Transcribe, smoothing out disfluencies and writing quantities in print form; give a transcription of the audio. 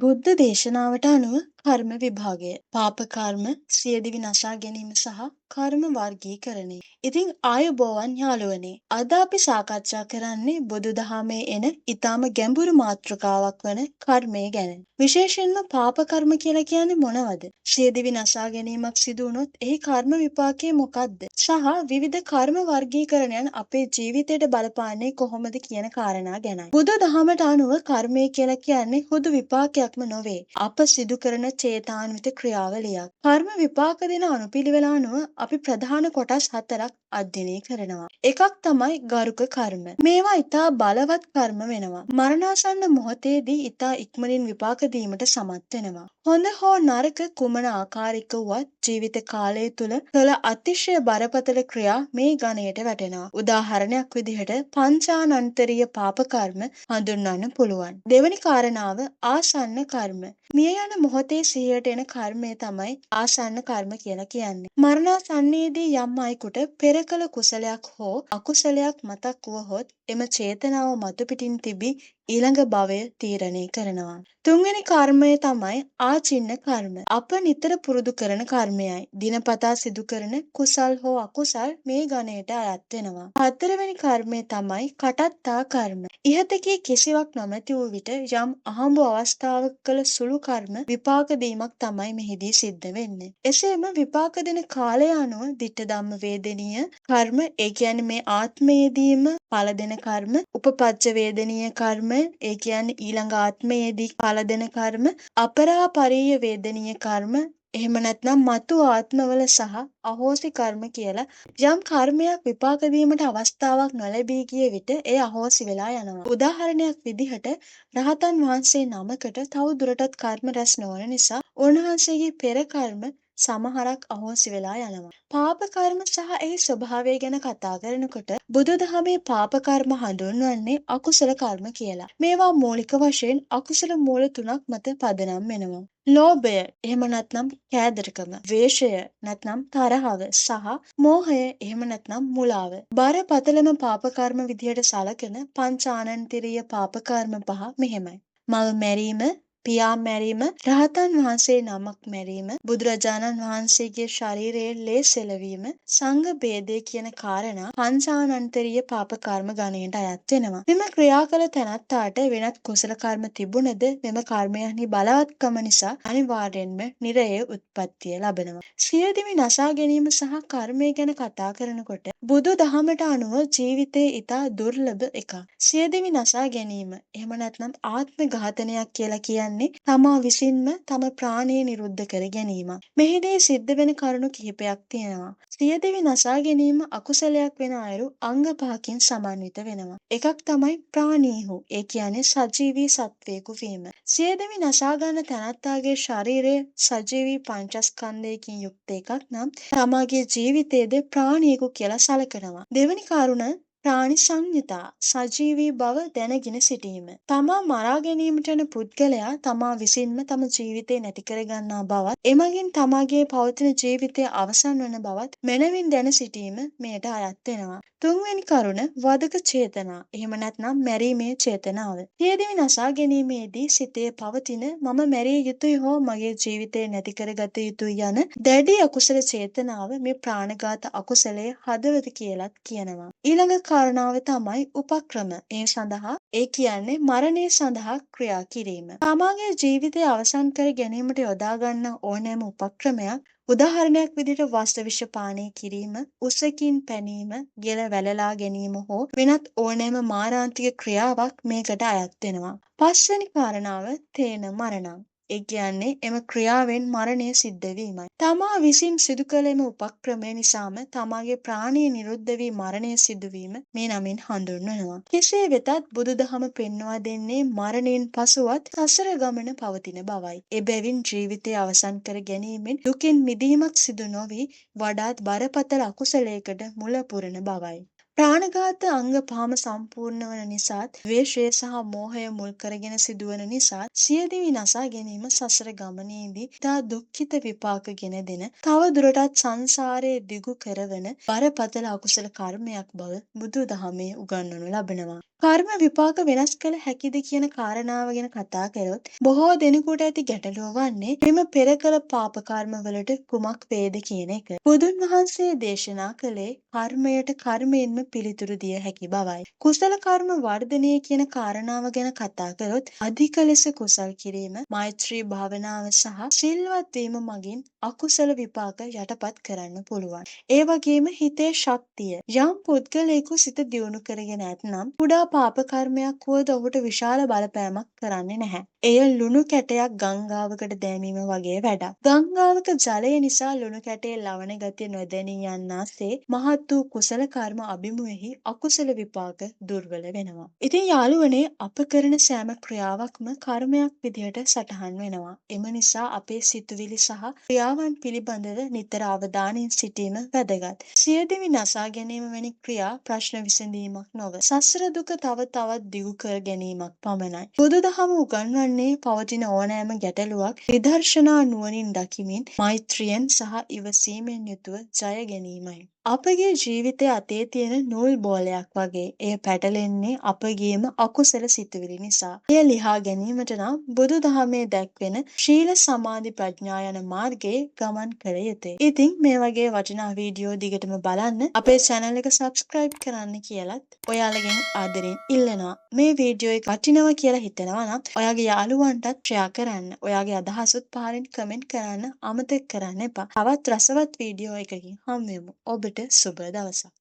බුද්ධ දේශනාවට අනුව කර්ම විභාගය. පාප කර්ම, සියදිවි නසා ගැනීම සහ කර්ම වර්ගීකරණය. ඉතින් ආයුබෝවන් යාළුවනේ. අද අපි සාකච්ඡා කරන්නේ බුදුදහමේ එන ඊටාම ගැඹුරු මාතෘකාවක් වන කර්මය ගැන. විශේෂයෙන්ම පාප කර්ම කියලා කියන්නේ මොනවද? සියදිවි නසා ගැනීමක් සිදු වුණොත් එහි කර්ම විපාකය මොකක්ද? සහ විවිධ කර්ම වර්ගීකරණයන් අපේ ජීවිතයට බලපාන්නේ කොහොමද කියන කාරණා ගැනයි. බුදුදහමට අනුව කර්මය කියලා කියන්නේ හුදු විපාකයක්ම නොවේ. අප සිදු කරන චේතාන්විත ක්‍රියාවලියක්. කර්ම විපාක දෙන අනුපිළිවෙල අනුව අපි ප්‍රධාන කොටස් 4ක් අධ්‍යයනය කරනවා. එකක් තමයි ගරුක කර්ම. මේවා ඊටා බලවත් කර්ම වෙනවා. මරණාසන්න මොහොතේදී ඊටා ඉක්මනින් විපාක දීමට සමත් වෙනවා. හොඳ හෝ නරක කුමන ආකාරික වුවත් ජීවිත කාලය තුල කළ අතිශය බරපතල ක්‍රියා මේ ගණයට වැටෙනවා. උදාහරණයක් විදිහට පංචානන්තරීය පාප කර්ම හඳුන්වන්න පුළුවන්. දෙවැනි කාරණාව ආසන්න කර්ම. මිය යන මොහොතේ සිහියට එන කර්මය තමයි ආසන්න කර්ම කියලා කියන්නේ. මරණාසන්නයේදී යම් අයෙකුට පෙර කළ කුසලයක් හෝ අකුසලයක් මතක් වුවහොත් එම චේතනාව මතු පිටින් තිබී ඊළඟ භවය තීරණය කරනවා. තුන්වෙනි කර්මය තමයි ආචින්න කර්ම. අප නිතර පුරුදු කරන කර්මයයි. දිනපතා සිදු කරන කුසල් හෝ අකුසල් මේ ගණයට අයත් වෙනවා. හතරවෙනි කර්මය තමයි කටත්තා කර්ම. ඉහතකී කිසිවක් නොමැති වූ විට යම් අහඹු අවස්ථාවක කළ සුළු කර්ම විපාක දීමක් තමයි මෙහිදී සිද්ධ වෙන්නේ. එසේම විපාක දෙන කාලය අනුව ditta ධම්ම වේදනීය කර්ම, ඒ කියන්නේ මේ ආත්මයේදීම ඵල දෙන කර්ම, උපපච්ච වේදනීය කර්ම, ඒ කියන්නේ ඊළඟ ආත්මයේදී ඵල දෙන කර්ම, අපරාපරීය වේදනීය කර්ම, එහෙම නැත්නම් මතු ආත්මවල සහ අහෝසි කර්ම කියලා යම් කර්මයක් විපාක දීමට අවස්ථාවක් නොලැබී ගිය විට එය අහෝසි වෙලා යනවා. උදාහරණයක් විදිහට රහතන් වහන්සේ නමකට තව දුරටත් කර්ම රැස් නොවන නිසා උන්වහන්සේගේ පෙර කර්ම සමහරක් අහෝසි වෙලා යනවා. පාප කර්ම සහ එහි ස්වභාවය ගැන කතා කරනකොට බුදුදහමේ පාප කර්ම හඳුන්වන්නේ අකුසල කර්ම කියලා. මේවා මූලික වශයෙන් අකුසල මූල 3ක් මත පදනම් වෙනවා. ලෝභය, එහෙම නැත්නම් කෑදරකම, ද්වේෂය නැත්නම් තරහව සහ මෝහය, එහෙම නැත්නම් මුලාව. බරපතලම පාප කර්ම විදියට සලකන පංචානන්තරීය පාප කර්ම 5 මෙහෙමයි. මව මැරීම, පියා මැරීම, රහතන් වහන්සේ නමක් මැරීම, බුදුරජාණන් වහන්සේගේ ශරීරයේ ලේ සෙලවීම, සංඝ භේදය කියන කාරණා පංචානන්තරීය පාප කර්ම ගණයට අයත් වෙනවා. මෙම ක්‍රියා කළ තැනැත්තාට වෙනත් කුසල කර්ම තිබුණද මෙම කර්මයන්හි බලවත්කම නිසා අනිවාර්යෙන්ම නිරයේ උත්පත්තිය ලබනවා. සියදිවි නසා ගැනීම සහ කර්මය ගැන කතා කරනකොට බුදු දහමට අනුව ජීවිතයේ ඉතා දුර්ලභ එකක්. සියදිවි නසා ගැනීම, එහෙම නැත්නම් ආත්ම ඝාතනයක් කියලා කියන්නේ තමා විසින්ම තම ප්‍රාණය නිරුද්ධ කර ගැනීමක්. මෙහිදී සිද්ධ වෙන කරුණු කිහිපයක් තියෙනවා. සියදිවි නසා ගැනීම අකුසලයක් වෙන අයුරු අංග 5කින් සමන්විත වෙනවා. එකක් තමයි ප්‍රාණීහු, ඒ කියන්නේ සජීවී සත්වයෙකු වීම. සියදිවි නසා ගන්න තැනැත්තාගේ ශරීරය සජීවී පංචස්කන්ධයකින් යුක්ත එකක් නම් තමාගේ ජීවිතයේද ප්‍රාණියෙකු කියලා සලකනවා. දෙවැනි කරුණ ප්‍රාණි සංයුතා, සජීවී බව දැනගෙන සිටීම. තමා මරා ගැනීමට යන පුද්ගලයා තමා විසින්ම තම ජීවිතය නැති කර ගන්නා බවත්, එමගින් තමාගේ පවතින ජීවිතය අවසන් වන බවත් මනවින් දැන සිටීම මෙයට අයත් වෙනවා. තුන්වෙනි කරුණ වදක චේතනා, එහෙම නැත්නම් මැරීමේ චේතනාව. සියදිවි නසා ගැනීමේදී සිතේ පවතින මම මැරිය යුතුයි හෝ මගේ ජීවිතය නැති කරගත යුතුයි යන දැඩි අකුසල චේතනාව මේ ප්‍රාණඝාත අකුසලයේ හදවත කියලත් කියනවා. ඊළඟ කාරණාව තමයි උපක්‍රම. ඒ සඳහා, ඒ කියන්නේ මරණය සඳහා ක්‍රියා කිරීම. තමාගේ ජීවිතය අවසන් කර ගැනීමට යොදා ගන්න ඕනෑම උපක්‍රමයක්, උදාහරණයක් විදිහට වස්ත්‍ර විෂ පානය කිරීම, උසකින් පැනීම, ගෙල වැළලා ගැනීම හෝ වෙනත් ඕනෑම මාරාන්තික ක්‍රියාවක් මේකට අයත් වෙනවා. පස්වෙනි කාරණාව තේන මරණං. ඒ කියන්නේ එම ක්‍රියාවෙන් මරණය සිද්ධ වීමයි. තමා විසින් සිදු කළ එම උපක්‍රමය නිසාම තමාගේ ප්‍රාණය නිරුද්ධ වී මරණය සිදුවීම මේ නමින් හඳුන්වනවා. කෙසේ වෙතත් බුදුදහම පෙන්වා දෙන්නේ මරණයෙන් පසුවත් සසර ගමන පවතින බවයි. එබැවින් ජීවිතය අවසන් කර ගැනීමෙන් දුකින් මිදීමක් සිදු නොවි වඩාත් බරපතල අකුසලයකට මුල පුරන බවයි. ප්‍රාණඝාත අංග පහම සම්පූර්ණ වන නිසාත්, ද්වේෂය සහ මෝහය මුල් කරගෙන සිදුවන නිසාත්, සියදිවි නසා ගැනීම සසර ගමනේදී ඉතා දුක්ඛිත විපාක ගෙන දෙන, තව දුරටත් සංසාරයේ දිගු කරවන බරපතල අකුසල කර්මයක් බව බුදු දහමේ උගන්වනු ලබනවා. කර්ම විපාක වෙනස් කළ හැකිද කියන කාරණාව ගැන කතා කළොත්, බොහෝ දෙනෙකුට ඇති ගැටලුව වන්නේ මෙම පෙර කළ පාප කර්ම වලට කුමක් වේද කියන එක. බුදුන් වහන්සේ දේශනා කළේ කර්මයට කර්මයෙන්ම පිළිතුරු දිය හැකි බවයි. කුසල කර්ම වර්ධනය කියන කාරණාව ගැන කතා කළොත්, අධික ලෙස කුසල් කිරීම, මෛත්‍රී භාවනාව සහ සිල්වත් වීම මගින් අකුසල විපාක යටපත් කරන්න පුළුවන්. ඒ වගේම හිතේ ශක්තිය. යම් පුද්ගලයෙකු සිත දියුණු කරගෙන ඇතනම්, කුඩා පාප කර්මයක් වුවද ඔහුට විශාල බලපෑමක් කරන්නේ නැහැ. එය ලුණු කැටයක් ගංගාවකට දැමීම වගේ වැඩක්. ගංගාවක ජලය නිසා ලුණු කැටේ ලවණ ගතිය නොදැනී යන්නාසේ මහත් වූ කුසල කර්ම අභිමුවෙහි අකුසල විපාක දුර්වල වෙනවා. ඉතින් යාළුවනේ, අප කරන සෑම ක්‍රියාවක්ම කර්මයක් විදිහට සටහන් වෙනවා. එම නිසා අපේ සිතුවිලි සහ ක්‍රියාවන් පිළිබඳව නිතර අවධානයෙන් සිටීම වැදගත්. සියදිවි නසා ගැනීම වැනි ක්‍රියා ප්‍රශ්න විසඳීමක් නොව, සසර දුක තව තවත් දිගු කර ගැනීමක් පමණයි. බුදුදහම උගන්වන්නේ පවතින ඕනෑම ගැටලුවක් විදර්ශනා නුවණින් දකිමින්, මෛත්‍රියෙන් සහ ඉවසීමෙන් යුතුව ජය ගැනීමයි. අපගේ ජීවිතය අතේ තියෙන නූල් බෝලයක් වගේ. එය පැටලෙන්නේ අපගේම අකුසල සිතුවිලි නිසා. එය ලිහා ගැනීමට නම් බුදුදහමේ දැක්වෙන ශීල සමාධි ප්‍රඥා යන මාර්ගයේ ගමන් කළ යුතුය. ඉතින් මේ වගේ වටිනා වීඩියෝ දිගටම බලන්න, අපේ channel එක subscribe කරන්න කියලත් ඔයාලගෙන් ආදරෙන් ඉල්ලනවා. මේ වීඩියෝ එක වටිනවා කියලා හිතෙනවා නම් ඔයාගේ යාළුවන්ටත් share කරන්න. ඔයාගේ අදහසුත් පහලින් comment කරන්න අමතක කරන්න එපා. තවත් රසවත් වීඩියෝ එකකින් හමු වෙමු. ඔබට සුබ දවසක්.